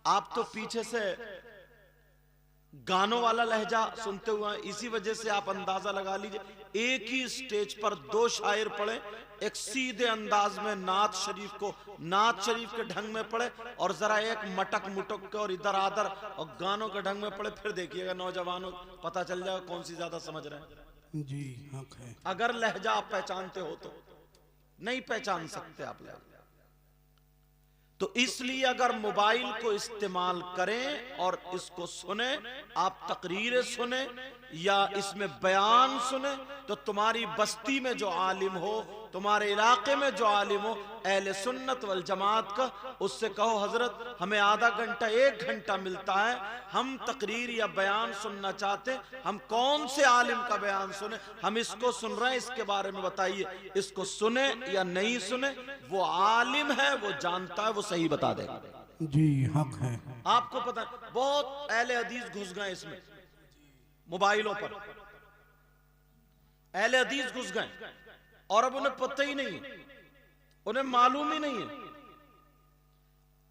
आप तो पीछे से गानों वाला लहजा सुनते हुए, इसी वजह से आप अंदाजा लगा लीजिए एक ही स्टेज पर दो शायर पढ़े, एक सीधे अंदाज में नात शरीफ को नात शरीफ के ढंग में पढ़े और जरा एक मटक मुटक के और इधर आधर और गानों के ढंग में पढ़े, फिर देखिएगा नौजवानों पता चल जाएगा कौन सी ज्यादा समझ रहे हैं। जी हक है। अगर लहजा आप पहचानते हो तो, नहीं पहचान सकते आप लहजा। तो इसलिए अगर मोबाइल को इस्तेमाल करें और इसको सुने, आप तकरीरें सुने या इसमें बयान सुने, तो तुम्हारी बस्ती में जो आलिम हो, तुम्हारे इलाके में जो आलिम हो अहले सुन्नत वल जमात का, उससे कहो हजरत हमें आधा घंटा एक घंटा मिलता है, हम तकरीर या बयान सुनना चाहते हैं, हम कौन से आलिम का बयान सुने, हम इसको सुन रहे हैं, इसके बारे में बताइए, इसको सुने या नहीं सुने, वो आलिम है, वो जानता है, वो सही बता देगा। जी हक है। आपको पता बहुत अहले हदीस घुस गए इसमें, मोबाइलों पर अहले हदीस घुस गए और अब उन्हें पता ही नहीं है, उन्हें मालूम ही नहीं है।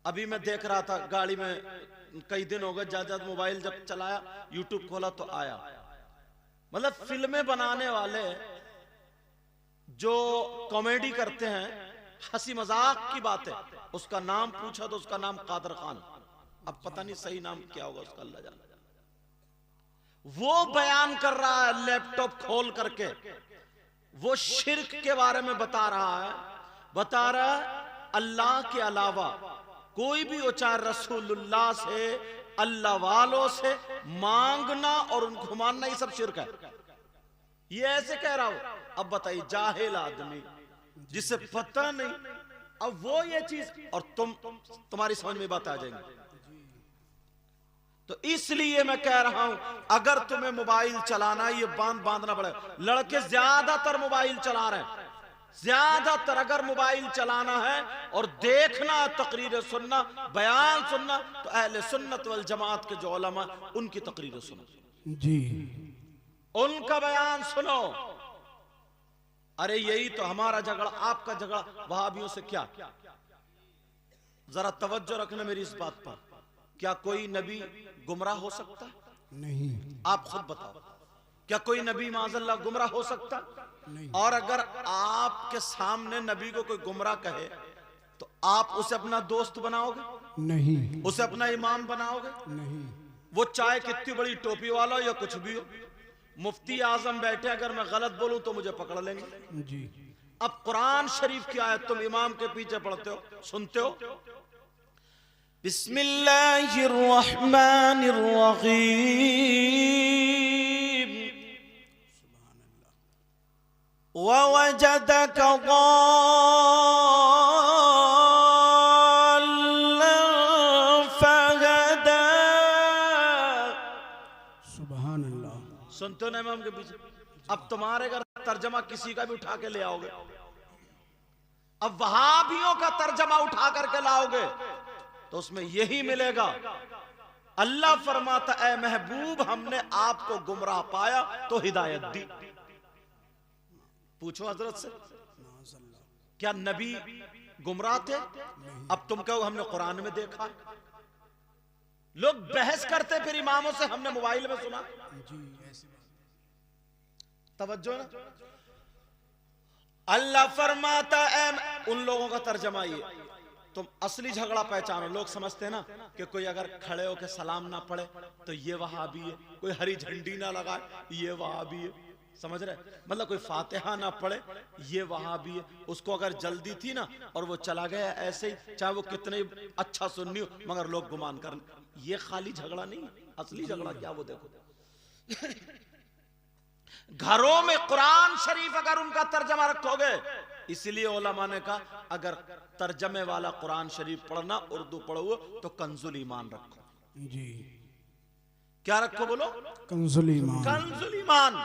अभी मैं देख रहा था गाड़ी में, कई दिन हो गए, ज्यादा मोबाइल जब चलाया, यूट्यूब खोला तो आया, मतलब फिल्में बनाने वाले जो कॉमेडी करते हैं, हंसी मजाक की बात है, उसका नाम पूछा तो उसका नाम कादर खान, अब पता नहीं सही नाम क्या होगा उसका, अल्लाह जाने। वो बयान कर रहा है लैपटॉप खोल करके, वो शिर्क के बारे में बता रहा है अल्लाह के अलावा कोई भी चाहे रसूलुल्लाह से, अल्लाह वालों से मांगना और उनको मानना, ये सब शिर्क है। ये ऐसे कह रहा हूं, अब बताइए जाहिल आदमी जिसे पता नहीं, अब वो ये चीज, और तुम्हारी समझ में बात आ जाएंगी। तो इसलिए मैं कह रहा हूं, अगर तुम्हें मोबाइल चलाना, ये बांधना पड़ेगा। लड़के ज्यादातर मोबाइल चला रहे हैं, ज्यादातर अगर मोबाइल चलाना है और देखना, तकरीरें सुनना, बयान सुनना, तो अहले सुन्नत वल जमात के जो उलमा, उनकी तकरीरें सुनो जी, उनका बयान सुनो। अरे यही तो हमारा झगड़ा, आपका झगड़ा वहाबियों से क्या? जरा तवज्जो रखना मेरी इस बात पर। क्या कोई नबी गुमराह हो सकता? नहीं। आप खुद बताओ, क्या कोई नबी माज़अल्लाह गुमराह हो सकता? नहीं। और अगर आपके सामने नबी को कोई गुमराह कहे तो आप उसे अपना दोस्त बनाओगे? नहीं। उसे अपना इमाम बनाओगे? नहीं। वो चाहे कितनी बड़ी टोपी वाला हो या कुछ भी हो, मुफ्ती आजम बैठे, अगर मैं गलत बोलूं तो मुझे पकड़ लेंगे। जी। अब कुरान शरीफ की आयत तुम इमाम के पीछे पढ़ते हो, सुनते हो, बिस्मिल्लाहिर्रहमानिर्रहीम, ववजदक ज़ाल्लन फ़हदा। सुभान अल्लाह। सुनते हो ना इमाम के पीछे? अब तुम्हारे अगर तर्जमा किसी का भी उठा के ले आओगे, अब वहाबियों का तर्जमा उठा करके लाओगे तो उसमें यही मिलेगा, अल्लाह फरमाता ऐ महबूब हमने आपको गुमराह पाया तो हिदायत दी। पूछो हजरत से, क्या नबी गुमराह थे? अब तुम कहो हमने कुरान में देखा। लोग बहस करते फिर इमामों से, हमने मोबाइल में सुना। तवज्जो ना, अल्लाह फरमाता है, उन लोगों का तर्जमा ये, तुम असली झगड़ा पहचानो। लोग समझते हैं ना कि कोई अगर खड़े होकर सलाम ना पढ़े तो ये वहाबी है, कोई हरी झंडी ना लगाए ये वहाबी है, समझ रहे? मतलब कोई फातिहा ना पढ़े ये वहाबी है। उसको अगर जल्दी थी ना और वो चला गया ऐसे ही, चाहे वो कितने अच्छा सुन्नी हो, मगर लोग गुमान कर, ये खाली झगड़ा नहीं, असली झगड़ा क्या वो देखो। घरों में कुरान शरीफ अगर उनका तर्जमा रखोगे, इसलिए उलमा ने कहा अगर तर्जमे वाला कुरान शरीफ पढ़ना, उर्दू पढ़ो तो कंजुल ईमान रखो। जी। क्या रखो बोलो? कंजुल ईमान। कंजुल ईमान।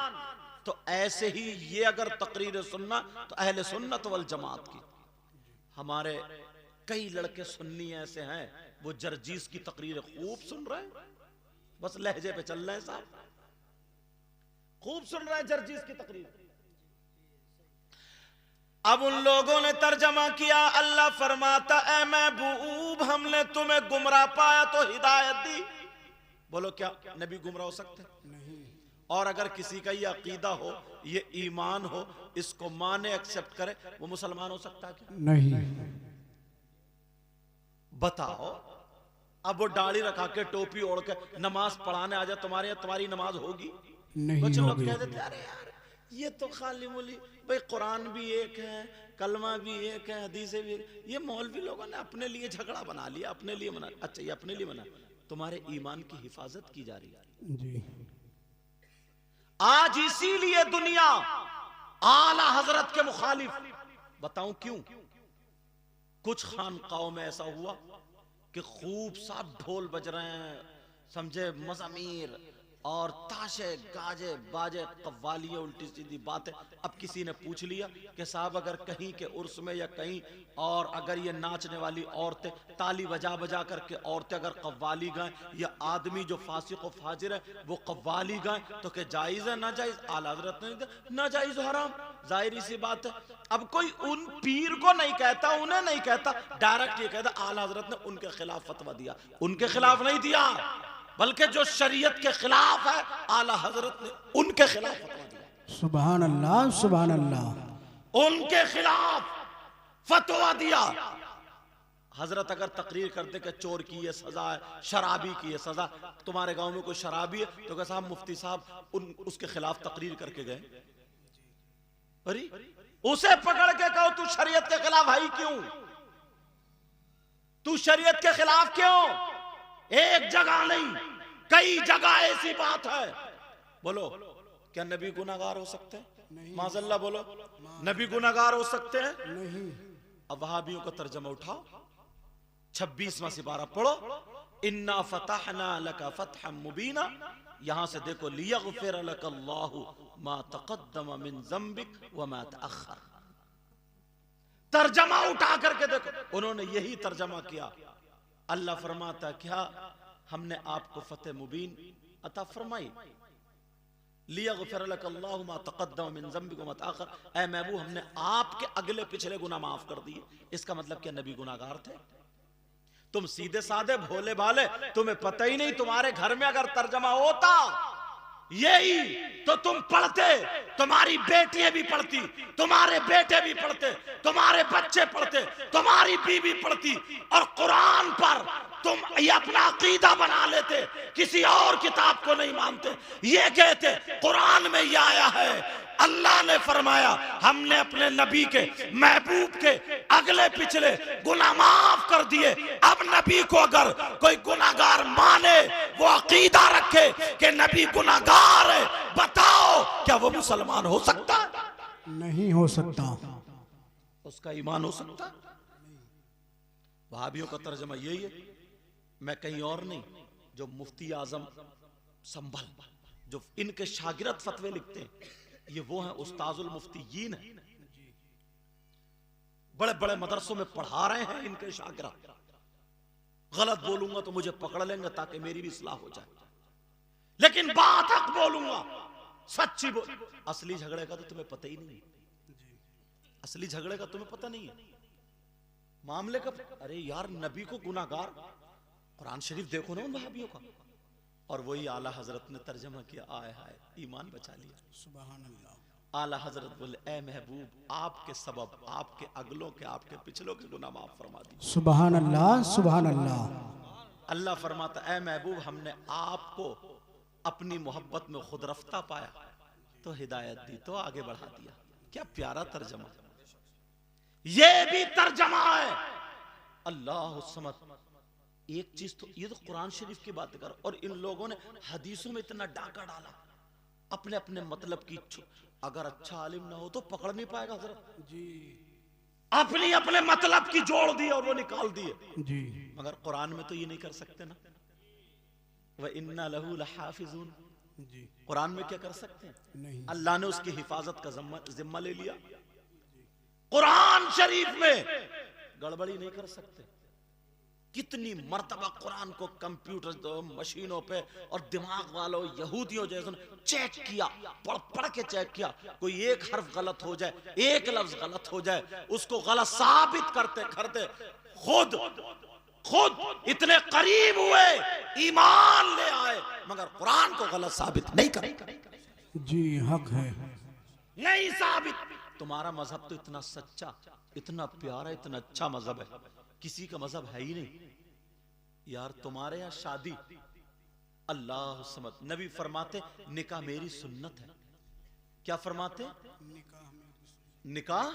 तो ऐसे ही ये अगर तकरीर सुनना तो अहले सुन्नत वल जमात की। हमारे कई लड़के सुन्नी ऐसे हैं, वो जरजीस की तकरीर खूब सुन रहे हैं, बस लहजे पे चल रहे हैं साहब, खूब सुन रहे हैं जरजीस की तकरीर। अब उन लोगों ने तर्जमा किया, अल्लाह फरमाता ऐ महबूब हमने तुम्हें गुमराह पाया तो हिदायत दी। बोलो क्या नबी गुमराह हो सकते? नहीं। और अगर किसी का ये अकीदा हो, ये ईमान हो, इसको माने एक्सेप्ट करे, वो मुसलमान हो सकता है क्या? नहीं। बताओ। अब वो दाढ़ी रखा के टोपी ओढ़ के नमाज पढ़ाने आ जाए तुम्हारे, तुम्हारी नमाज होगी? नहीं कुछ लोग होगी। कह देते अरे यार ये तो खाली मूली, भाई कुरान भी एक है, कलमा भी एक है, हदीसें भी एक। ये मौलवी लोगों ने अपने लिए झगड़ा बना लिया, अपने लिए बना। अच्छा ये अपने लिए बना, तुम्हारे ईमान की हिफाजत की जा रही है जी। आज। इसीलिए दुनिया आला हजरत के मुखालिफ, बताऊं क्यों? कुछ खानकाओं में ऐसा हुआ कि खूब सा ढोल बज रहे हैं, समझे, मज़ामीर और ताशे गाजे बाजे कव्वाली, उल्टी सीधी बातें। अब किसी ने पूछ लिया कि साहब अगर कहीं के उर्स में या कहीं और अगर ये नाचने वाली औरतें ताली बजा बजा करके औरतें अगर कव्वाली गाएं, या आदमी जो फासिक व फाजिर है वो कव्वाली गाएं, तो क्या जायज़ है ना जायज़? आला हज़रत ने ना जायज़ हराम, जाहिर सी बात है। अब कोई उन पीर को नहीं कहता, उन्हें नहीं कहता, डायरेक्ट ये कहता आला हज़रत ने उनके खिलाफ फतवा दिया। उनके खिलाफ नहीं दिया, बल्कि जो शरीयत के खिलाफ है आला हजरत ने उनके खिलाफ फतवा दिया। सुभान अल्लाह, सुभान अल्लाह। उनके खिलाफ फतवा दिया। हजरत अगर तकरीर करते कि चोर की ये सजा है, शराबी की ये सजा, तुम्हारे गांव में कोई शराबी है तो क्या साहब मुफ्ती साहब उसके खिलाफ तकरीर करके गए? अरे उसे पकड़ के कहो तू शरीयत के खिलाफ है क्यों? तू शरीयत के खिलाफ क्यों? एक जगह नहीं, कई जगह ऐसी बात है। बोलो क्या नबी गुनाहगार हो सकते हैं? माज़अल्लाह बोलो, नबी गुनाहगार हो सकते हैं? नहीं। अब वहाबियों का तर्जमा उठाओ, 26वां सिपारा पढ़ो, इन्ना फतहना लका फतहम मुबीना। यहां से देखो, लियगफिर लकल्लाहु मा तक़द्दम मिन ज़म्बिक व मा तअख़्ख़र। तर्जमा उठा करके देखो, उन्होंने यही तर्जमा किया। अल्लाह फरमाता क्या हमने आपको फतेह मुबीन अता फरमाई, लियगफिर लकल्लाहु मा तक़द्दम मिन ज़म्बिक व मा तअख़्ख़र। ऐ महबूब हमने आपके अगले पिछले गुनाह माफ कर दिए। इसका मतलब क्या नबी गुनाहगार थे? तुम सीधे साधे भोले भाले, तुम्हें पता ही नहीं। तुम्हारे घर में अगर तर्जमा होता यही तो तुम पढ़ते, तुम्हारी बेटियां भी पढ़ती, तुम्हारे बेटे भी पढ़ते, तुम्हारे बच्चे पढ़ते, तुम्हारी बीवी पढ़ती, और कुरान पर तुम ये अपना अकीदा बना लेते, किसी और किताब को नहीं मानते। ये कहते कुरान में ये आया है, अल्लाह ने फरमाया हमने अपने नबी के महबूब के अगले पिछले गुनाह माफ कर दिए। अब नबी को अगर कोई गुनाहगार माने, वो अकीदा रखे कि नबी गुनाहगार है, बताओ क्या वो मुसलमान हो सकता है? नहीं हो सकता। उसका ईमान हो सकता है? वहाबियों का तर्जमा यही है, मैं कहीं और नहीं। जो मुफ्ती आजम संभल, जो इनके शागिर्द फतवे लिखते हैं, ये वो हैं उस्ताजुल मुफ्तीयीन है, बड़े बड़े मदरसों में पढ़ा रहे हैं इनके शागिर्द। गलत बोलूंगा तो मुझे पकड़ लेंगे ताकि मेरी भी इस्लाह हो जाए, लेकिन बात हक बोलूंगा, सच्ची बोल। असली झगड़े का तो तुम्हें पता ही नहीं है, असली झगड़े का तुम्हें पता नहीं है, मामले का। अरे यार नबी को गुनाहगार, कुरान शरीफ देखो ना उन वहाबियों का, और वही आला हजरत ने तर्जमा किया, आए हाय ईमान बचा लिया। सुभान अल्लाह। आला हजरत बोले ऐ महबूब आपके सबब आपके अगलों के आपके पिछलों के गुनाह माफ फरमा दी। सुभान अल्लाह, सुभान अल्लाह। अल्लाह फरमाता ऐ महबूब हमने आपको अपनी मोहब्बत में खुद रफ्ता पाया तो हिदायत दी, तो आगे बढ़ा दिया। क्या प्यारा तर्जमा, ये भी तर्जमा है। अल्लाह समद। एक चीज तो ये तो कुरान शरीफ की बात कर, और इन लोगों ने हदीसों में इतना डाका डाला अपने अपने मतलब की। अगर अच्छा आलिम ना हो तो पकड़ नहीं पाएगा हजरत जी, अपनी अपने मतलब की जोड़ दी और वो निकाल दिए जी। मगर कुरान में तो ये नहीं कर सकते ना। वह इन्ना लहू लहाफिजून, जी कुरान में क्या कर सकते हैं? नहीं। अल्लाह ने उसकी हिफाजत का जिम्मा ले लिया। कुरान शरीफ में गड़बड़ी नहीं कर सकते। कितनी मर्तबा कुरान को कंप्यूटर मशीनों पे और दिमाग वालों यहूदियों जैसे चेक किया, पढ़ के चेक किया, कोई एक हर्फ गलत हो जाए, एक लफ्ज गलत हो जाए, उसको गलत साबित करते करते खुद इतने करीब हुए, ईमान ले आए, मगर कुरान को गलत साबित नहीं करे। जी हक है। नहीं साबित। तुम्हारा मजहब तो इतना सच्चा, इतना प्यारा, इतना अच्छा मजहब है, किसी का मजहब है ही नहीं यार। तुम्हारे यहाँ शादी, अल्लाह समझ, नबी फरमाते निकाह मेरी सुन्नत है। क्या फरमाते? निकाह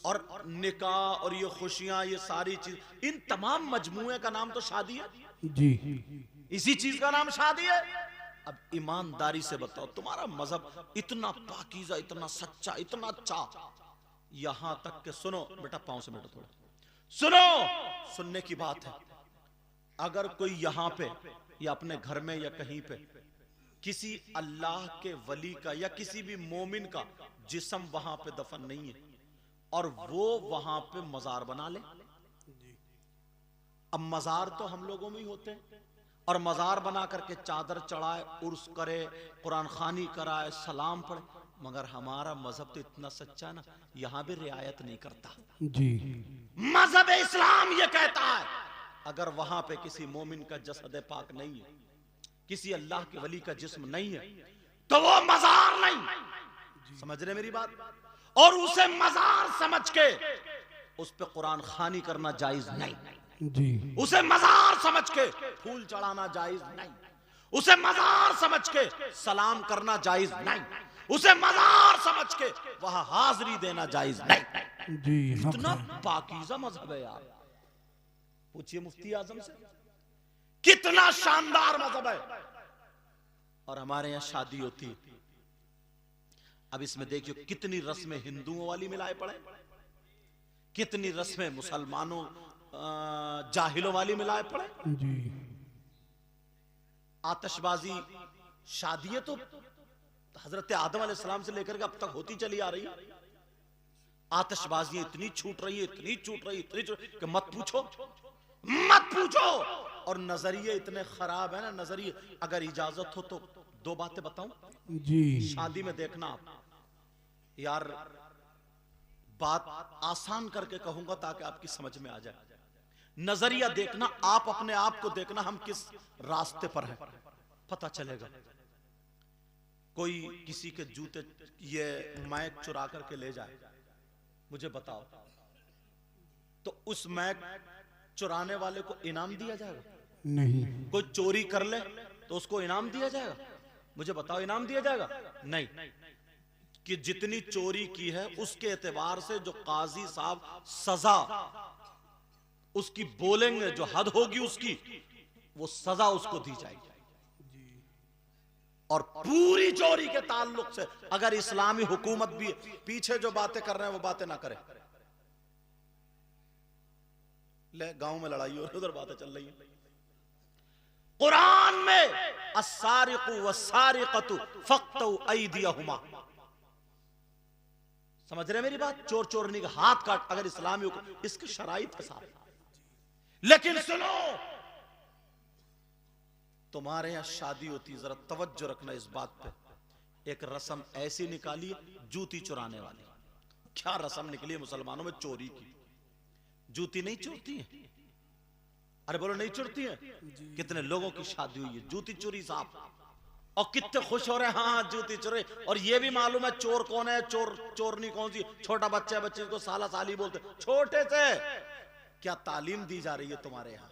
और निकाह और ये खुशियां, ये सारी चीज, इन तमाम मजमूए का नाम तो शादी है जी। इसी चीज का नाम शादी है। अब ईमानदारी से बताओ, तुम्हारा मजहब इतना पाकीज़ा, इतना सच्चा, इतना अच्छा, यहां तक के सुनो बेटा, पांव से बेटा थोड़ा सुनो, सुनने की बात है। अगर कोई यहां पे या अपने घर में या कहीं पे किसी अल्लाह के वली का या किसी भी मोमिन का जिस्म वहां पे दफन नहीं है और वो वहां पे मजार बना ले, अब मजार तो हम लोगों में ही होते हैं, और मजार बना करके चादर चढ़ाए, उर्स करे, कुरान खानी कराए, सलाम पढ़े, मगर हमारा मजहब तो इतना सच्चा है ना, यहां भी रियायत नहीं करता जी। मजहब इस्लाम ये कहता है अगर वहां पे किसी मोमिन का जसद पाक नहीं है, किसी अल्लाह के वली का जिस्म नहीं है, तो वो मजार नहीं। समझ रहे मेरी बात? और उसे मजार समझ के उस पे कुरान खानी करना जायज नहीं जी। उसे मजार समझ के फूल चढ़ाना जायज नहीं, उसे मजार समझ के सलाम करना जायज नहीं, उसे मजार समझ के वहां हाजिरी देना जायज नहीं जी। इतना पाकीज़ा मजहब है यार। पूछिए मुफ्ती आजम से, कितना शानदार मजहब है। और हमारे यहां शादी होती है, अब इसमें देखिए कितनी रस्में हिंदुओं वाली मिलाए पड़े, कितनी रस्में मुसलमानों जाहिलों वाली मिलाए पड़े। जी। आतिशबाजी शादी तो हजरत आदम अलैहिस्सलाम से लेकर के अब तक होती चली आ रही है। आतिशबाजियां इतनी छूट रही है, इतनी छूट रही, इतनी छूट कि मत पूछो। और नजरिए इतने खराब है ना, नजरिए। अगर इजाजत हो तो दो बातें बताऊं जी। शादी में देखना आप यार, बात आसान करके कहूंगा ताकि आपकी समझ में आ जाए। नजरिया देखना, आप अपने आप को देखना, हम किस रास्ते पर हैं पता चलेगा। कोई किसी के जूते ये मैक चुरा करके ले जाए, मुझे बताओ, तो उस मैक चुराने वाले को इनाम दिया जाएगा? नहीं। कोई चोरी कर ले तो उसको इनाम दिया जाएगा? मुझे बताओ, इनाम दिया जाएगा? नहीं। कि जितनी चोरी की है उसके एतबार से जो काजी साहब सजा उसकी बोलेंगे, जो हद होगी उसकी, वो सजा उसको दी जाएगी। और पूरी चोरी के ताल्लुक से अगर इस्लामी हुकूमत भी पीछे जो बातें कर रहे हैं वो बातें ना करे, ले गांव में लड़ाई हो रही, उधर बातें चल रही है। कुरान में अस्सारिकु वस्सारिकतु फक्तु ऐदियहुमा, समझ रहे मेरी बात? चोर चोरनी का हाथ काट, अगर इस्लामी हुकूमत, इसकी शराइत है साथ। लेकिन सुनो, तुम्हारे यहां शादी होती, जरा तवज्जो रखना इस बात पे, एक रस्म ऐसी निकाली जूती चुराने वाली। क्या रस्म निकली मुसलमानों में चोरी की? जूती नहीं चुरती है? अरे बोलो नहीं चुरती है? कितने लोगों की शादी हुई है जूती चोरी साहब, और कितने खुश हो रहे हैं, हाँ जूती चोरी। और ये भी मालूम है चोर कौन है, चोरनी कौन सी। छोटा बच्चा है, बच्चे को साला साली बोलते, छोटे से। क्या तालीम दी जा रही है तुम्हारे यहां?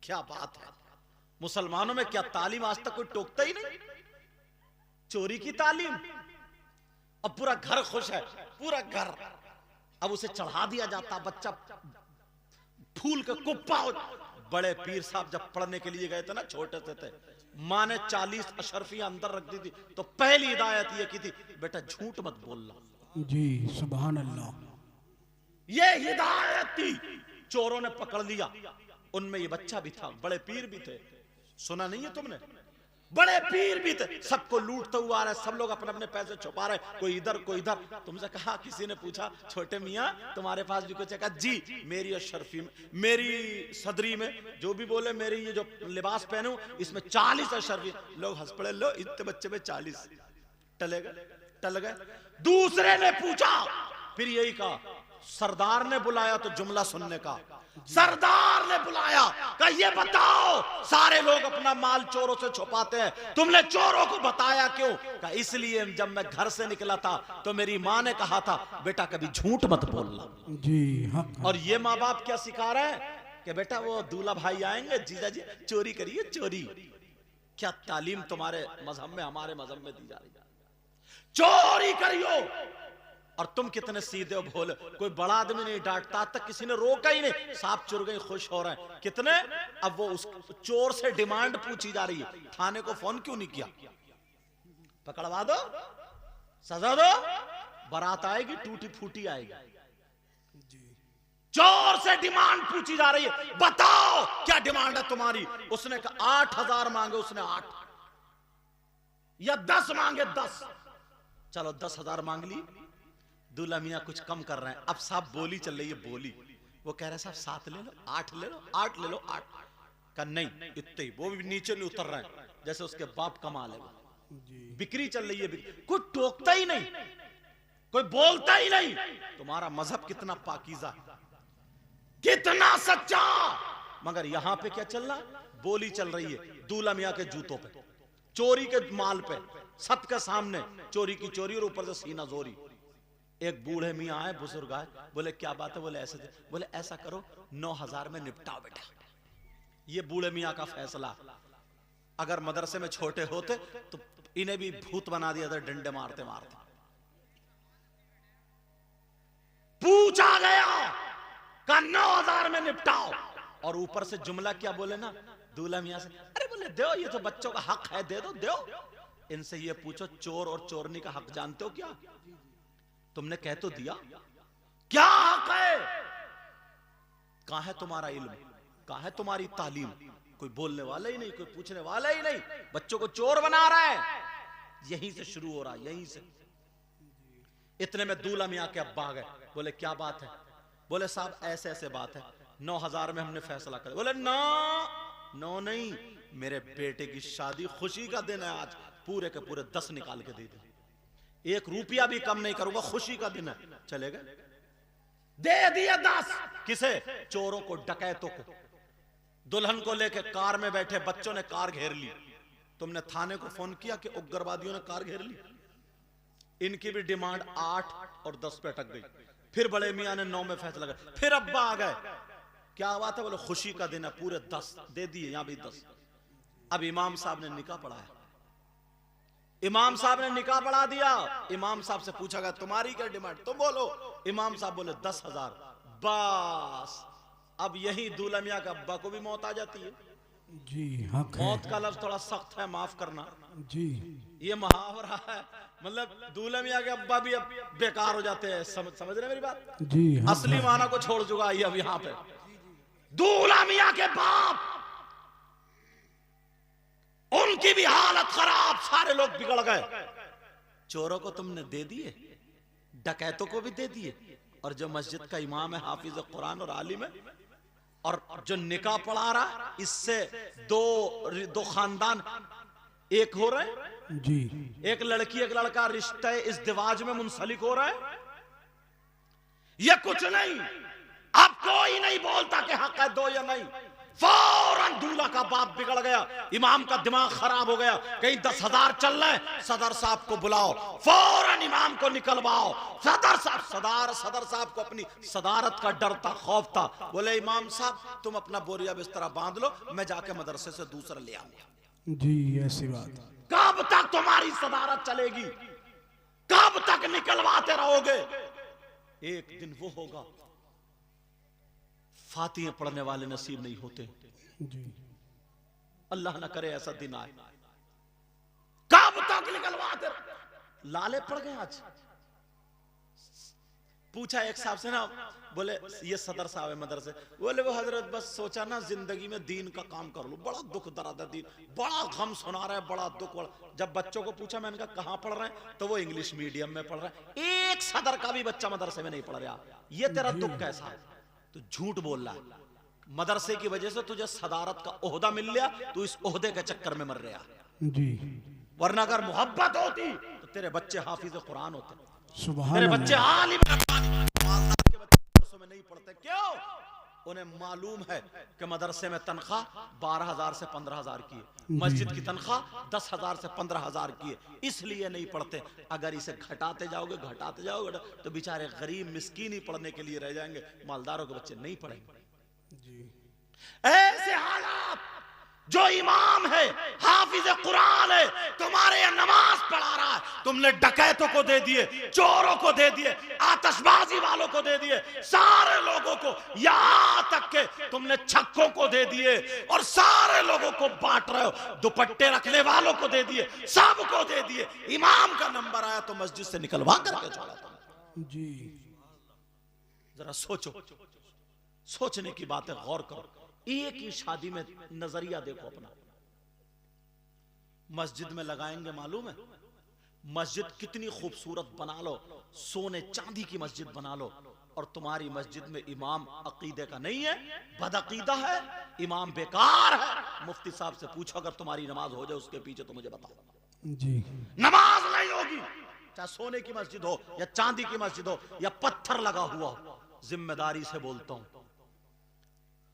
क्या बात है, मुसलमानों में क्या तालीम आज तक कोई टोकता ही नहीं, चोरी की तालीम। अब पूरा घर खुश है, पूरा घर। अब उसे चढ़ा दिया जाता, बच्चा फूल के कुप्पा हो। बड़े पीर साहब जब पढ़ने के लिए गए थे ना, छोटे से थे, माँ ने 40 अशरफियां अंदर रख दी थी, तो पहली हिदायत ये की थी, बेटा झूठ मत बोलना। जी सुभान अल्लाह। ये हिदायत थी। चोरों ने पकड़ लिया, उनमें ये बच्चा भी था, बड़े पीर भी थे, सुना नहीं है तुमने? बड़े पीर भी थे, सबको लूटता हुआ आ रहा है, सब लोग अपने अपने पैसे छुपा रहे, कोई इधर कोई इधर। तुमसे कहा, किसी ने पूछा, छोटे मियाँ तुम्हारे पास भी कुछ है? कहा जी, मेरी शर्फी में, मेरी सदरी में, जो भी बोले, मेरी ये जो लिबास पहनूं इसमें 40 अशरफी। लोग हंस पड़े, लो इतने बच्चे में 40 टल गए। दूसरे ने पूछा, फिर यही कहा, सरदार ने बुलाया तो जुमला सुनने का, सरदार ने बुलाया, कहा ये बताओ, सारे लोग अपना माल चोरों से छुपाते हैं, तुमने चोरों को बताया क्यों? कहा इसलिए जब मैं घर से निकला था तो मेरी माँ ने कहा था, बेटा कभी झूठ मत बोलना। जी हक है। और ये माँ बाप क्या सिखा रहे हैं कि बेटा वो दूल्हा भाई आएंगे, जीजा जी चोरी करिए, चोरी। क्या तालीम तुम्हारे मजहब में, हमारे मजहब में दी जा रही है? चोरी करियो। और तुम कितने सीधे हो, भोले, कोई बड़ा आदमी नहीं डांटता, आज तक किसी ने रोका ही नहीं, सांप चुर गई, खुश हो रहे हैं कितने। अब वो उस चोर से डिमांड पूछी जा रही है, थाने को फोन क्यों नहीं किया? पकड़वा दो, सजा दो, बारात आएगी, टूटी फूटी आएगी। चोर से डिमांड पूछी जा रही है, बताओ क्या डिमांड है तुम्हारी? उसने कहा 8,000 मांगे, उसने 8, या 10 मांगे 10। चलो 10,000 मांग ली। दूल्हा मियाँ कुछ कम कर रहे हैं, अब साहब बोली चल रही है, बोली। वो कह रहे साहब 7 ले लो, 8 ले लो, 8 ले लो, 8 का नहीं, इतने ही। वो भी नीचे नहीं उतर रहे हैं, जैसे उसके बाप कमा लेगा। बिक्री चल रही है, कोई टोकता ही नहीं, कोई बोलता ही नहीं। तुम्हारा मजहब कितना पाकीज़ा, कितना सच्चा। मगर यहां पे क्या चल रहा? बोली चल रही है दूल्हा मियाँ के जूतों पे, चोरी के माल पे, सबके सामने चोरी की चोरी, और ऊपर से सीना जोरी। एक बूढ़े मियाँ आए, बुजुर्ग आए, बोले क्या बात है? बोले ऐसे थे। बोले ऐसा करो 9,000 में निपटाओ बेटा। ये बूढ़े मियाँ का फैसला। अगर मदरसे में छोटे होते तो इन्हें भी भूत बना दिया था, डंडे मारते मारते। पूछा गया, कहा 9,000 में निपटाओ। और ऊपर से जुमला क्या बोले ना दूल्हा मियाँ से, अरे बोले दो, ये तो बच्चों का हक है, दे दो, दो। इनसे ये पूछो, चोर और चोरनी का हक जानते हो क्या? तुमने कह तो दिया, क्या हक है? कहां है तुम्हारा इल्म, कहां है तुम्हारी तालीम? कोई बोलने वाला ही नहीं, कोई पूछने वाला ही नहीं, बच्चों को चोर बना रहा है। यहीं से शुरू हो रहा है, यहीं से। इतने में दूल्हा मियाँ के अब्बा आ गए, बोले क्या बात है? बोले साहब ऐसे ऐसे बात है, 9,000 में हमने फैसला कर। बोले नो नहीं, मेरे बेटे की शादी, खुशी का दिन है आज, पूरे के पूरे 10 निकाल के दे दे, 1 रुपया भी कम नहीं करूंगा, खुशी का दिन है। चले गए, दे दिया 10। किसे? चोरों को, डकैतों को। दुल्हन को लेके कार में बैठे बच्चों ने कार घेर ली। तुमने थाने को फोन किया कि उग्रवादियों ने कार घेर ली? इनकी भी डिमांड 8 और 10 पे अटक गई। फिर बड़े मियाँ ने 9 में फैसला कर। फिर अब्बा आ गए, क्या बात है? बोले खुशी का दिन है, पूरे 10 दे दिए, यहां भी 10। अब इमाम साहब ने निकाह पढ़ाया, इमाम साहब ने निकाह पढ़ा दिया। इमाम साहब से पूछा गया तुम्हारी क्या डिमांड, तुम बोलो। इमाम साहब बोले 10,000। बस अब यही दूल्हा मियाँ का अब्बा को भी मौत आ जाती है। जी हक है। मौत का लफ्ज थोड़ा सख्त है, माफ करना। जी ये मुहावरा है, मतलब दूल्हा मियाँ के अब्बा भी अब बेकार हो जाते हैं। समझ रहे मेरी बात? जी हक असली है। माना को छोड़ चुका है अब यहाँ पे। दूल्हा मियाँ के बाप, उनकी भी हालत खराब, सारे लोग बिगड़ गए। चोरों को तुमने दे दिए, डकैतों को भी दे दिए, और जो मस्जिद का इमाम है, हाफिज कुरान और आलिम है, और जो निकाह पढ़ा रहा, इससे दो खानदान एक हो रहे हैं। जी एक लड़की एक लड़का रिश्ते इज़्दिवाज में मुंसलिक हो रहा है। ये कुछ नहीं, अब कोई नहीं बोलता कि हक है दो या नहीं। फौरन दूल्हा का बाप बिगड़ गया, इमाम का दिमाग खराब हो गया, कहीं 10,000 चल रहे, सदर साहब को बुलाओ, फौरन इमाम को निकलवाओ। सदर साहब को अपनी सदारत का डर था, खौफ था। बोले इमाम साहब तुम अपना बोरिया बिस्तरा बांध लो, मैं जाके मदरसे से दूसरा ले आऊंगा। जी ऐसी बात। कब तक तुम्हारी सदारत चलेगी? कब तक निकलवाते रहोगे? एक दिन वो होगा, फातिहे पढ़ने वाले नसीब नहीं होते। जी अल्लाह ना करे ऐसा दिन आए। कब तक निकलवाते? लाले पड़ गए आज। पूछा एक साहब से ना, बोले ये सदर साहब है मदरसे, बोले वो हजरत बस सोचा ना जिंदगी में दीन का काम कर लूं, बड़ा दुख दर्द है, दीन बड़ा गम सुना रहा है, बड़ा दुख। जब बच्चों को पूछा, मैंने कहा कहाँ पढ़ रहे हैं, तो वो इंग्लिश मीडियम में पढ़ रहा है। एक सदर का भी बच्चा मदरसे में नहीं पढ़ रहा। ये तेरा दुख कैसा है? तो झूठ बोल रहा है। मदरसे की वजह से तुझे सदारत का ओहदा मिल गया, तू इस ओहदे के चक्कर में मर रहा जी। वरना अगर मोहब्बत होती तो तेरे बच्चे हाफिज कुरान होते, सुभान तेरे अल्लाह। बच्चे आलिम मालदार के बच्चे मदरसों में नहीं पढ़ते। क्यों? उन्हें मालूम है कि मदरसे में तनख्वाह 12,000 से 15,000 की है, मस्जिद की तनख्वाह 10,000 से 15,000 की है, इसलिए नहीं पढ़ते। अगर इसे घटाते जाओगे तो बेचारे गरीब मिस्कीन ही पढ़ने के लिए रह जाएंगे, मालदारों के बच्चे नहीं पढ़ेंगे। ऐसे हालात, जो इमाम है हाफिज कुरान है, तुम्हारे यहाँ नमाज पढ़ा रहा है, तुमने डकैतों को दे दिए, चोरों को दे दिए, आतिशबाजी वालों को दे दिए, सारे लोगों को, यहां तक के तुमने छक्कों को दे दिए और सारे लोगों को बांट रहे हो, दुपट्टे रखने वालों को दे दिए, सबको दे दिए। इमाम का नंबर आया तो मस्जिद से निकलवा करके छोड़ा तुम। जी। जरा सोचो, सोचने की बात है, गौर करो। एक ही शादी में नजरिया देखो अपना। मस्जिद में लगाएंगे, मालूम है मस्जिद कितनी खूबसूरत बना लो, सोने चांदी की मस्जिद बना लो, और तुम्हारी मस्जिद में इमाम अकीदे का नहीं है, बदअकीदा है, इमाम बेकार है। मुफ्ती साहब से पूछो, अगर तुम्हारी नमाज हो जाए उसके पीछे तो मुझे बताओ। जी। नमाज नहीं होगी, चाहे सोने की मस्जिद हो या चांदी की मस्जिद हो या पत्थर लगा हुआ हो। जिम्मेदारी से बोलता हूं,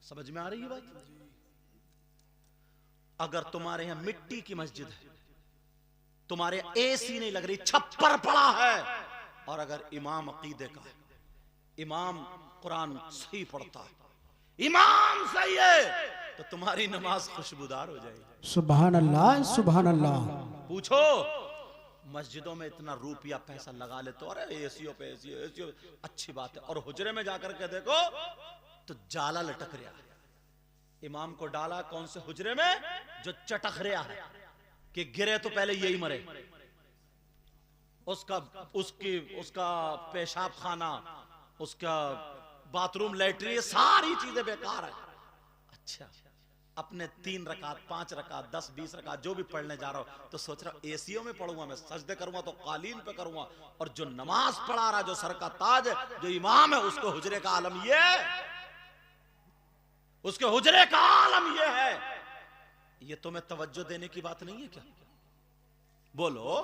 समझ में आ रही है बात? अगर तुम्हारे यहां मिट्टी की मस्जिद है, तुम्हारे एसी नहीं लग रही, छप्पर पड़ा है, और अगर इमाम अकीदे का है, इमाम कुरान सही पढ़ता है, इमाम सही है, तो तुम्हारी नमाज खुशबूदार हो जाएगी। सुभान अल्लाह, सुभान अल्लाह। पूछो, मस्जिदों में इतना रुपया पैसा लगा ले तो, अरे एसीओ पे एसीओ, अच्छी बात है, और हुजरे में जाकर के देखो तो जाला लटक रहा है। इमाम को डाला कौन से हुजरे में? जो चटक रहा है कि गिरे तो पहले यही मरे, उसका पेशाब खाना, उसका बाथरूम, लैट्रिन, सारी चीजें बेकार है। अच्छा, अपने 3 रकात 5 रकात 10 20 रकात जो भी पढ़ने जा रहा हूं तो सोच रहा हूं एसीओ में पढ़ूंगा, मैं सजदे करूंगा तो कालीन पे करूंगा, और जो नमाज पढ़ा रहा, जो सर का ताज है, जो इमाम है, उसको हुजरे का आलम ये है, उसके हुजरे का आलम ये है। ये तुम्हें तवज्जो देने की बात नहीं है क्या? बोलो,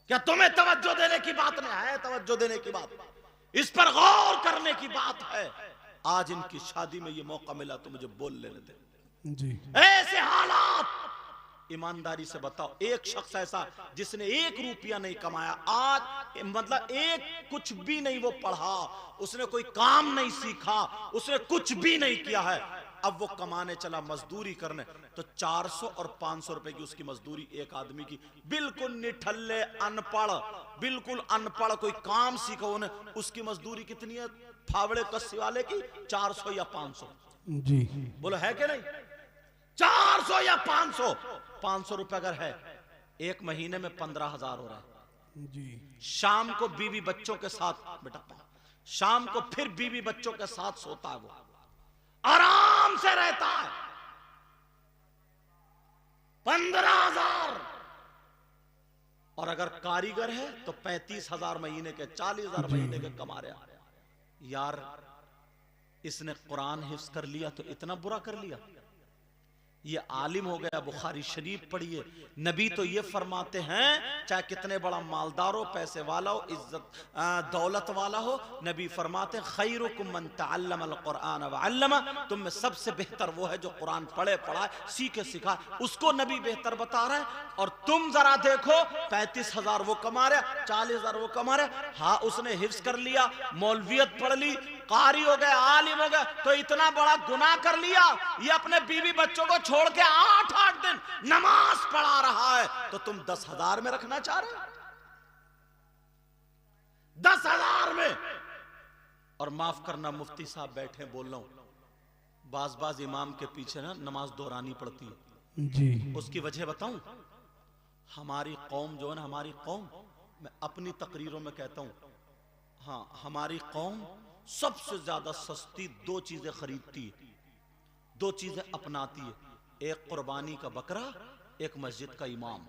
क्या तुम्हें तवज्जो देने की बात नहीं है? तवज्जो देने की बात, इस पर गौर करने की बात है। आज इनकी शादी में ये मौका मिला तो मुझे बोल लेने दे। जी। ऐसे हालात, ईमानदारी से बताओ, एक शख्स ऐसा जिसने 1 रुपया नहीं कमाया, आज मतलब एक कुछ भी नहीं वो पढ़ा, उसने कोई काम नहीं सीखा, उसने कुछ भी नहीं किया है, अब वो कमाने चला, मजदूरी करने, तो 400 और 500 रुपए की उसकी मजदूरी एक आदमी की, बिल्कुल निठल्ले अनपढ़, बिल्कुल अनपढ़, कोई काम सीखा उन्हें, उसकी मजदूरी कितनी है? फावड़े कस्सी वाले की 400 या 500। जी। बोलो है कि नहीं? 400 या 500, 500 रुपए अगर है, एक महीने में 15,000 हो रहा है। जी। शाम को बीवी बच्चों के साथ, बेटा शाम को फिर बीवी बच्चों के साथ सोता है, वो आराम से रहता है, 15,000। और अगर कारीगर है तो 35,000 महीने के, 40,000 महीने के कमा रहा। यार, इसने कुरान हिफ्ज कर लिया तो इतना बुरा कर लिया, ये आलिम हो गया, बुखारी शरीफ पढ़िए, नबी तो ये फरमाते हैं, चाहे कितने बड़ा मालदार हो, पैसे वाला हो, इज्जत दौलत वाला हो, नबी फरमाते हैं खैरुकुम मन तअल्लमल कुरान व अल्लमा, तुम में सबसे बेहतर वो है जो कुरान पढ़े पढ़ाए, सीखे सिखा, उसको नबी बेहतर बता रहा है। और तुम जरा देखो, 35,000 वो कमा रहे, 40,000 वो कमा रहे। हाँ, उसने हिफ्ज कर लिया, मौलवियत पढ़ ली, कारी हो गए, आलिम हो गए, तो इतना बड़ा गुनाह कर लिया। ये अपने बीवी बच्चों को छोड़ के 8-8 दिन नमाज पढ़ा रहा है, तो तुम 10,000 में रखना चाह रहे हो? 10,000 में। और माफ करना, मुफ्ती साहब बैठे, बोल रहा हूं, बाज इमाम के पीछे ना नमाज दोहरानी पड़ती है। जी। उसकी वजह बताऊं? हमारी कौम जो है ना, हमारी कौम, मैं अपनी तकरीरों में कहता हूं, हाँ, हमारी कौम सबसे ज्यादा सस्ती दो चीजें खरीदती है, दो चीजें अपनाती है, एक कुर्बानी का बकरा, एक मस्जिद का इमाम।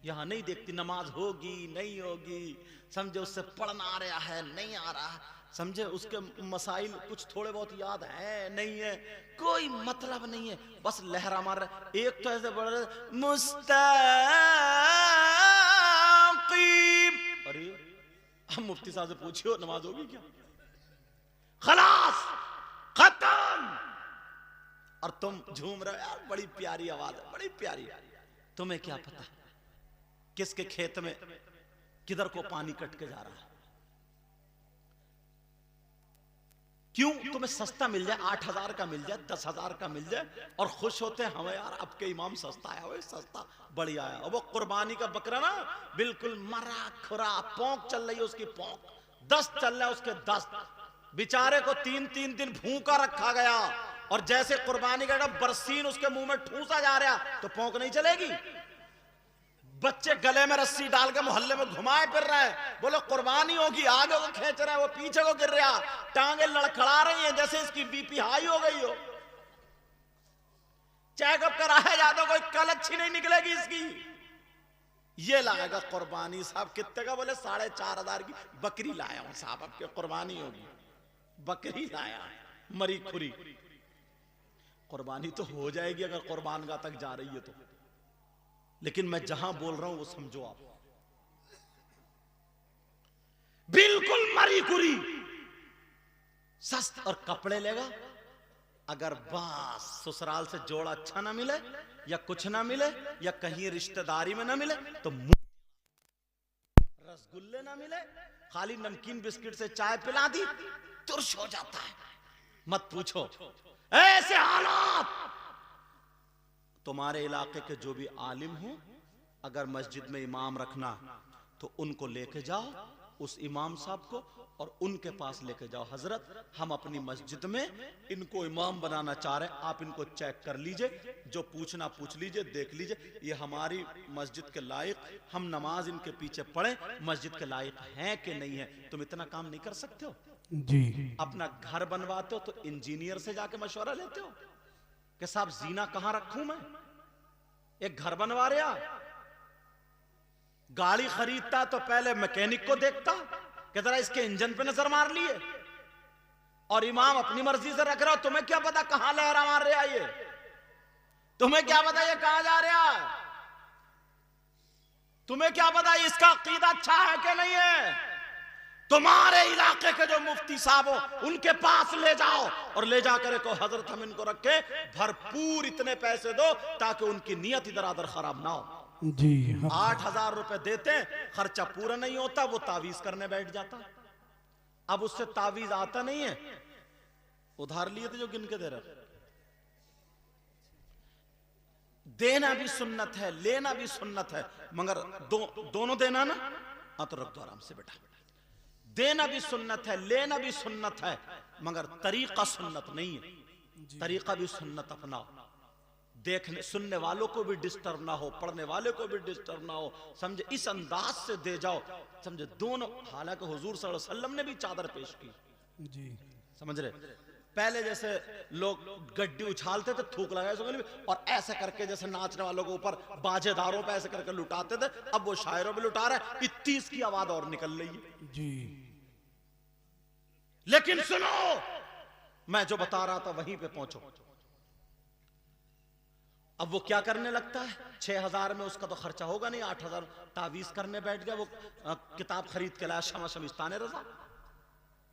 यहां नहीं देखती नमाज होगी नहीं होगी, समझे उससे पढ़ना आ रहा है नहीं आ रहा, समझे उसके मसाइल कुछ थोड़े बहुत याद है नहीं है, कोई मतलब नहीं है, बस लहरा मार रहा। एक तो ऐसे बढ़ रहे मुस्तकीम, अरे हम मुफ्ती साहब से पूछियो नमाज होगी क्या, खलास खत्म, और तुम झूम रहे हो यार, बड़ी प्यारी आवाज है, बड़ी प्यारी। तुम्हें क्या पता किसके खेत में किधर को पानी कट के जा रहा है। क्यों तुम्हें सस्ता मिल जाए, 8,000 का मिल जाए, 10,000 का मिल जाए, और खुश होते हैं हमें यार आपके इमाम सस्ता आया, वो सस्ता बढ़िया आया। और वो कुर्बानी का बकरा ना बिल्कुल मरा खुरा, पोंक चल रही है उसकी पोंक, दस्त चल रहा है उसके दस्त, बेचारे को 3-3 दिन भूखा रखा गया, और जैसे कुर्बानी का बरसीन उसके मुंह में ठूसा जा रहा तो पोंक नहीं चलेगी। बच्चे गले में रस्सी डाल के मोहल्ले में घुमाए फिर रहे हैं, बोलो कुर्बानी होगी, आगे को खींच रहा है, वो पीछे को गिर रहा, टांगे लड़खड़ा रही हैं जैसे इसकी बीपी हाई हो गई हो। चेकअप कराया जाता, कोई कल अच्छी नहीं निकलेगी इसकी। ये लाएगा कुर्बानी साहब, कितने का, बोले 4,500 की बकरी लाया हूं साहब, आपके कुर्बानी होगी, बकरी लाया मरी खुरी। कुर्बानी तो हो जाएगी अगर कुर्बान गाह तक जा रही है तो, लेकिन मैं जहां बोल रहा हूं वो समझो आप, बिल्कुल मरी कुरी सस्त। और कपड़े लेगा, अगर बस ससुराल से जोड़ा अच्छा ना मिले, या कुछ ना मिले, या कहीं रिश्तेदारी में ना मिले, तो रसगुल्ले ना मिले, खाली नमकीन बिस्किट से चाय पिला दी, तुर्श हो जाता है। मत पूछो, ऐसे हालात। तुम्हारे इलाके के जो भी आलिम हो, अगर मस्जिद में इमाम रखना तो उनको लेके जाओ, उस इमाम साहब को, और उनके पास लेके जाओ, हजरत हम अपनी मस्जिद में इनको इमाम बनाना चाह रहे हैं, आप इनको चेक कर लीजिए, जो पूछना पूछ लीजिए, देख लीजिए ये हमारी मस्जिद के लायक, हम नमाज इनके पीछे पढ़े, मस्जिद के लायक हैं कि नहीं है। तुम इतना काम नहीं कर सकते हो जी। अपना घर बनवाते हो तो इंजीनियर से जाके मशवरा लेते हो कि साहब जीना कहां रखूं मैं, एक घर बनवा रहा, गाड़ी खरीदता तो पहले मैकेनिक को देखता कि जरा इसके इंजन पे नजर मार लिए, और इमाम अपनी मर्जी से रख रहा हो, तुम्हें क्या पता कहां लहरा मार रहा है ये, तुम्हें क्या पता ये कहां जा रहा है, तुम्हें क्या पता इसका अकीदा अच्छा है कि नहीं है। तुम्हारे इलाके के जो मुफ्ती साहब हो उनके पास ले जाओ, और ले जाकर को हजरत हम इनको रखे, भरपूर इतने पैसे दो ताकि उनकी नियत इधर उधर खराब ना हो। जी। 8,000 रुपए देते, खर्चा पूरा नहीं होता, वो तावीज करने बैठ जाता। अब उससे तावीज आता नहीं है, उधार लिए थे जो गिन के दे रहे। देना भी सुन्नत है, लेना भी सुन्नत है, मगर दोनों देना ना। हाँ तो रख दो आराम से बेटा, देना भी सुन्नत है, लेना भी सुन्नत है, मगर तरीका सुन्नत नहीं है। तरीका भी सुन्नत अपनाओ, देखने सुनने वालों को भी डिस्टर्ब ना हो, पढ़ने वाले को भी डिस्टर्ब ना हो, समझे, इस अंदाज से दे जाओ, समझे दोनों। हालांकि हुजूर सल्लल्लाहु अलैहि वसल्लम ने भी चादर पेश की जी, समझ रहे। पहले जैसे लोग गड्डी उछालते थे, थूक लगाए और ऐसे करके जैसे नाचने वालों के ऊपर बाजेदारों पे ऐसे करके लुटाते थे, अब वो शायरों पे लुटा रहा है, इतनी इसकी आवाज और निकल रही है जी। लेकिन सुनो, मैं जो बता रहा था वहीं पे पहुंचो। अब वो क्या करने लगता है, 6,000 में उसका तो खर्चा होगा नहीं, 8,000 तावीज करने बैठ गया, वो किताब खरीद के लाया शमा शमिस्तान रजा,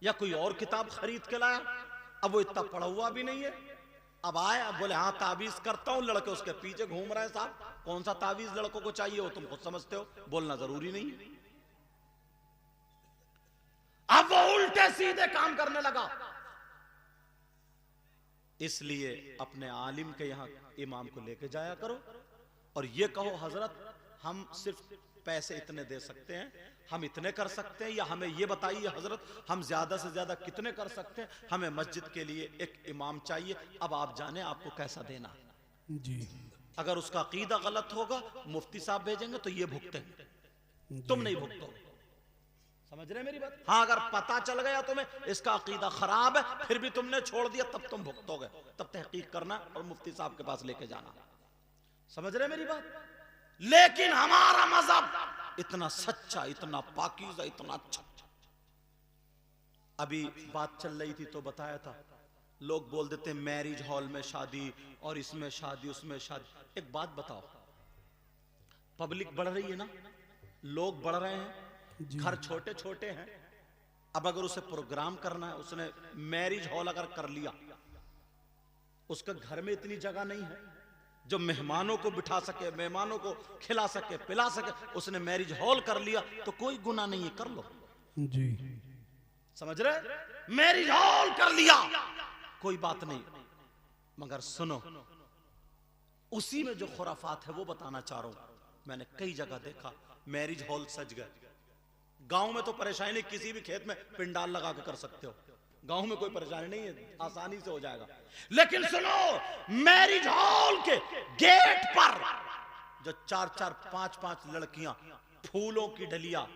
या कोई और किताब खरीद के लाया, अब वो इतना पढ़ा हुआ भी नहीं है। अब आए, अब बोले हाँ तावीज करता हूं, लड़के उसके पीछे घूम रहे हैं। साहब कौन सा तावीज लड़कों को चाहिए वो तुम खुद समझते हो, बोलना जरूरी नहीं। अब वो उल्टे सीधे काम करने लगा। इसलिए अपने आलिम के यहां इमाम को लेके जाया करो, और ये कहो हजरत हम सिर्फ पैसे इतने दे सकते हैं, हम इतने कर सकते हैं, या हमें ये बताइए हजरत हम ज्यादा से ज्यादा कितने कर सकते हैं, हमें मस्जिद के लिए एक इमाम चाहिए, अब आप जाने आपको कैसा देना है जी। अगर उसका अकीदा गलत होगा मुफ्ती साहब भेजेंगे तो ये भुगतेंगे, तुम नहीं भुगतो, समझ रहे मेरी बात? हाँ, अगर पता चल गया तुम्हें इसका अकीदा खराब है, फिर भी तुमने छोड़ दिया, तब तुम भुगतोगे, तब तहकीक करना और मुफ्ती साहब के पास लेके जाना। समझ रहे मेरी बात? लेकिन हमारा मजहब इतना सच्चा, इतना पाकीज़ा, इतना अच्छा। अभी बात चल रही थी तो बताया था, लोग बोल देते मैरिज हॉल में शादी और इसमें शादी उसमें शादी। एक बात बताओ, पब्लिक बढ़ रही है ना, लोग बढ़ रहे हैं, घर छोटे छोटे हैं। अब अगर उसे प्रोग्राम करना है, उसने मैरिज हॉल अगर कर लिया, उसका घर में इतनी जगह नहीं है जो मेहमानों को बिठा सके, मेहमानों को खिला सके, पिला सके, उसने मैरिज हॉल कर लिया तो कोई गुनाह नहीं है, कर लो जी। समझ रहे? मैरिज हॉल कर लिया कोई बात नहीं, मगर सुनो, उसी में जो खुराफात है वो बताना चाह रहा हूं। मैंने कई जगह देखा मैरिज हॉल सज गए। गांव में तो परेशानी नहीं, किसी भी खेत में पिंडाल लगा के कर सकते हो, गांव में कोई परेशानी नहीं है, आसानी से हो जाएगा। लेकिन सुनो, मैरिज हॉल के गेट पर जो 4-4, 5-5 लड़कियां, फूलों की डलिया,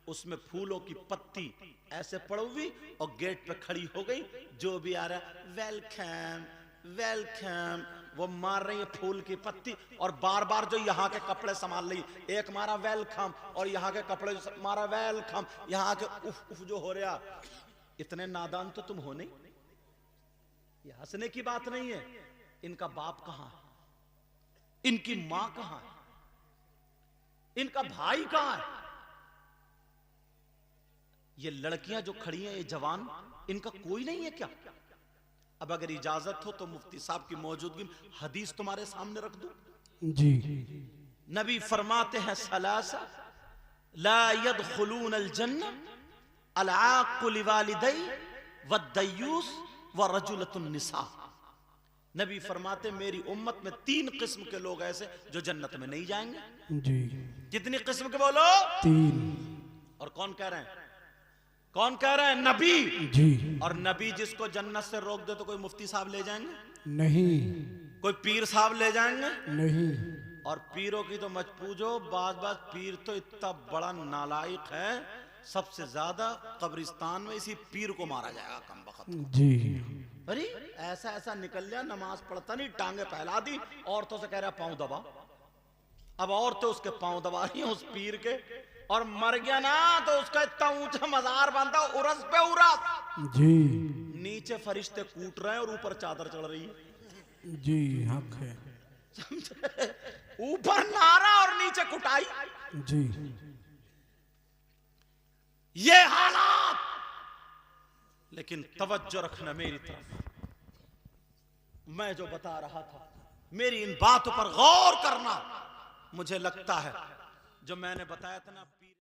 उसमें फूलों की पत्ती ऐसे पड़ी और गेट पे खड़ी हो गई, जो भी आ रहा वेलकम वेलकम, वो मार रही है फूल की पत्ती और बार बार जो यहाँ के कपड़े संभाल रही, एक मारा वेलकम और यहाँ के कपड़े मारा वेलकम, यहाँ के उफ उफ जो हो रहा। इतने नादान तो तुम हो नहीं, ये हंसने की बात नहीं है। इनका बाप कहां है, इनकी मां कहां है, इनका भाई कहां है? ये लड़कियां जो खड़ी हैं, ये जवान, इनका कोई नहीं है क्या? अब अगर इजाजत हो तो मुफ्ती साहब की मौजूदगी में हदीस तुम्हारे सामने रख दूं जी। नबी फरमाते हैं, सलासा ला यदखुलून अल जन्नह अल आक़ु लिवालिदै वद्दयूस व रजुलतुन निसा। नबी फरमाते मेरी उम्मत में 3 किस्म के लोग ऐसे जो जन्नत में नहीं जाएंगे। जी। कितनी किस्म के बोलो? 3। और कौन कह रहे हैं? कौन कह रहे हैं? नबी जी। और नबी जिसको जन्नत से रोक दे तो कोई मुफ्ती साहब ले जाएंगे? नहीं। कोई पीर साहब ले जाएंगे? नहीं। और पीरों की तो मत पूछो, बाज पीर तो इतना बड़ा नालायक है, सबसे ज्यादा कब्रिस्तान में इसी पीर को मारा जाएगा कम वक्त जी। अरे ऐसा ऐसा निकल लिया, नमाज पढ़ता नहीं, टांगे फैला दी, औरतों से कह रहा पांव दबा। अब औरतें उसके पांव दबा रही हैं उस पीर के, और मर गया ना तो उसका इतना ऊंचा मजार बनता, उरस पे उरस जी। नीचे फरिश्ते कूट रहे हैं और ऊपर चादर चढ़ रही है। जी हक है। समझे? ऊपर नारा और नीचे कुटाई। जी। ये हालात, लेकिन तवज्जो रखना मेरी तरफ, मैं जो बता रहा था, मेरी इन बातों पर गौर करना। मुझे लगता है जो मैंने बताया था ना